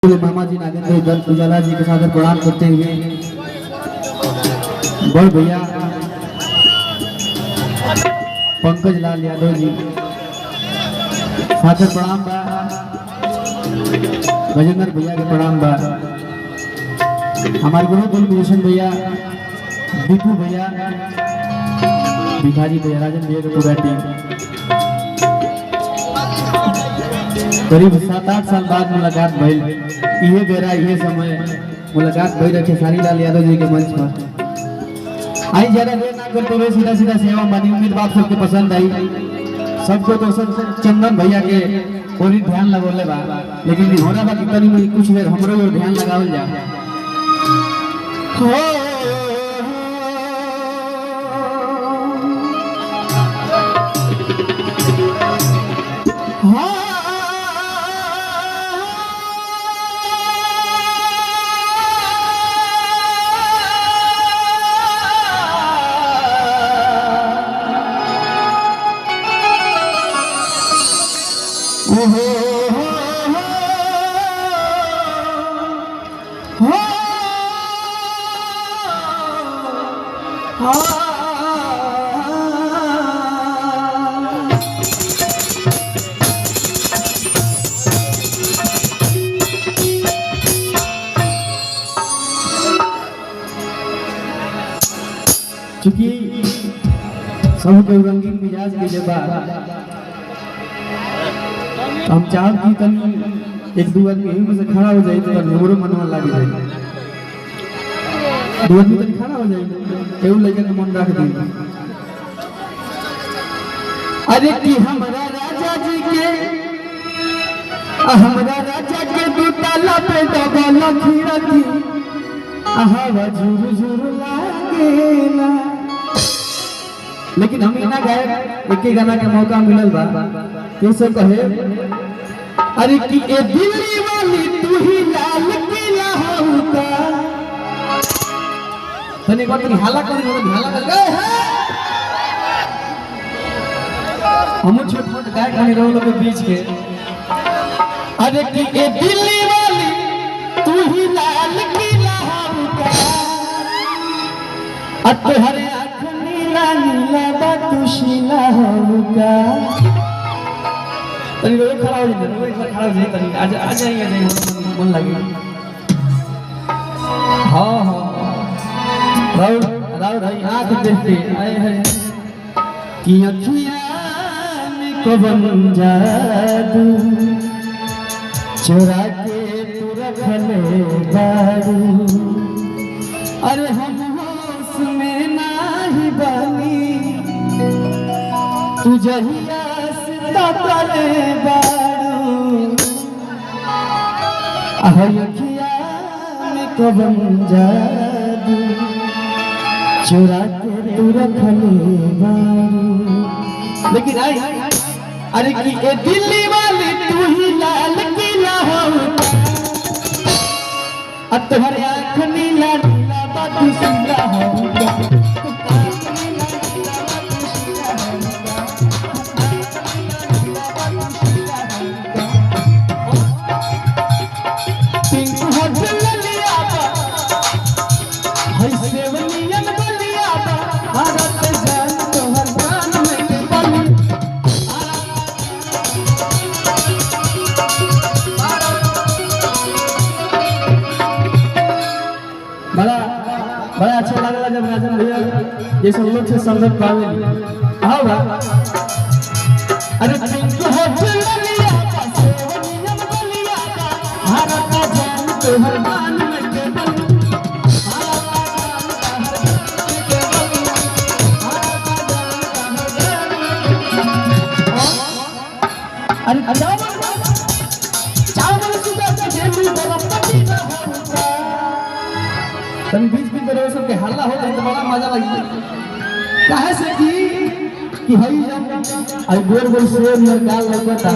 मामा जी नागेंद्र दल उजाला जी के सादर प्रणाम करते हुए बड़ भैया पंकज लाल यादव जी सादर प्रणाम बा। गजेंद्र भैया के प्रणाम बा। हमारे गुरु कुलभूषण भैया, दीपू भैया, भिखारी भैया, राजन भैया के पूरा टीम। करीब 7-8 साल बाद मुलाकात भइल। इहे बेरा इहे समय मुलाकात भई रखे सारी लाल यादव जी के मंच पर। आई ज्यादा देर ना करते हुए सीधा सीधा सेवा मानी। उम्मीद बात सबके पसंद आई। सबको तो सब चंदन भैया के पूरी ध्यान लगोले बा, लेकिन होरा बा कितनी में कुछ देर हमरो और ध्यान लगावल जा। चूंकि सबके रंगीन मिजाज के जब हम चाहब कि तनी एक दो आदमी में से खड़ा हो जाए तो हमरो मनवा लाग जाए। दो आदमी तनी खड़ा हो जाए केहू लइका के मन रख दी। अरे कि हमरा राजा जी के दू ताला पे डबल खिड़की हवा झुर झुर लागेला। लेकिन हम इना गाए एक ही गाना के मौका मिलल बा। कैसे कहे, अरे कि ए दिल्ली वाली तू ही लाल किला होता। तने को तनी हाला कर गए है। हम छोट छोट गाय खाने रहो लोग के बीच के। अरे कि ए दिल्ली वाली तू ही लाल किला होता। अतहरे आँख नीला नीला बातुशीला होगा। तनी रोज खड़ा हो जाए तनी आ जाइए मन लगे। हाँ राउर भाई आँख देखते आए हैं कि अखियाँ में कवन जादू चुरा के तू रखले बारू। अरे हम होश में नाही बनी तू जहिया तले बारू। अखिया में कवन जादू चुरा के तू रखले बारू। लेकिन आई अरे कि ए दिल्ली वाली तू ही लाल किला होता। अब तुम्हारे आँख नीला नीला बातुशीला होगा। बड़ा अच्छा लगला जब राजन भैया ये सब लोग से संगत पावे। हाँ बा अरे पिंकू हो चलिया सेवनियम बलिया भारत का जान तोहर मान में के बल। अरे चावल सुबह के जेबी बलपति ना होता। तन बीच बीच में सब के हल्ला हो जाए तो बड़ा मजा लगी। काहे से कि हई जब आई गोर गोर से मेर गाल लगता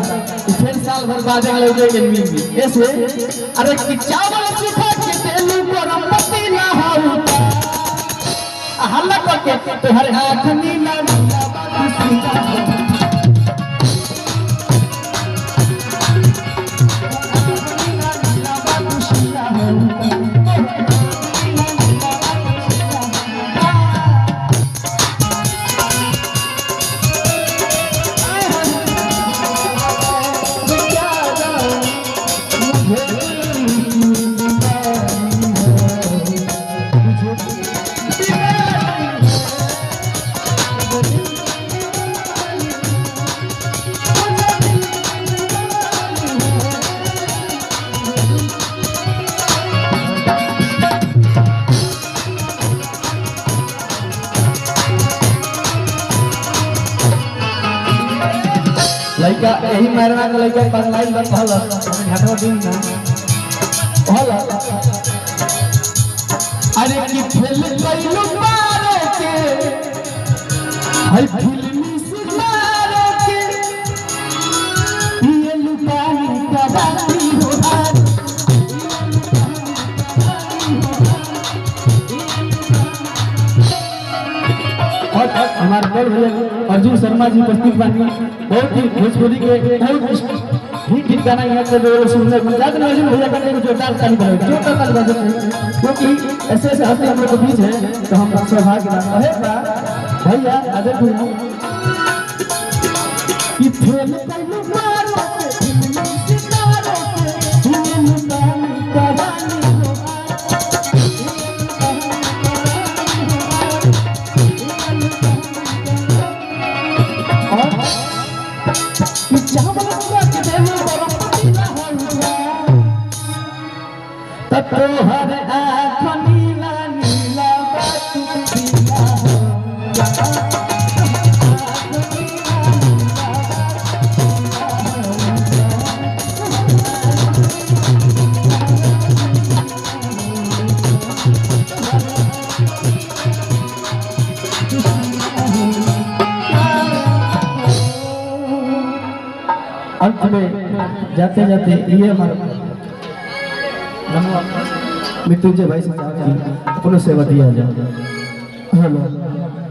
फिर साल भर बाद लग जाए एनमी ऐसे। अरे कि चावल सुखा के तेलू गरम पति ना होता। हल्ला करके तो हर आँख नीला नीला बातुशीला। लड़का यही मारना का लड़का पगलाइल बा कहला घाटवा दिन ना कहला अरे की फेल कइलो मारे के हाय फिल्मी सितारे के ये लुटाई का बाती हो हमारे बड़ भैया अर्जुन शर्मा जी उपस्थित बानी बहुत ही भोजपुरी के बहुत हिट गाना यहाँ से लोग सुनने को जाते हैं। अर्जुन भैया करने को जोरदार ताली बजाओ जोरदार ताली बजाते हैं क्योंकि ऐसे ऐसे हंसी हम लोग के बीच है तो हम सौभाग्य है भैया आदर भैया कि फेल कइलो मारो के सितारों के तोहर आँख नीला नीला बातुकिया हो अंत में जाते जाते ये हमारा मृत्युंजय भाई से अपने सेवा दिया जाए। हेलो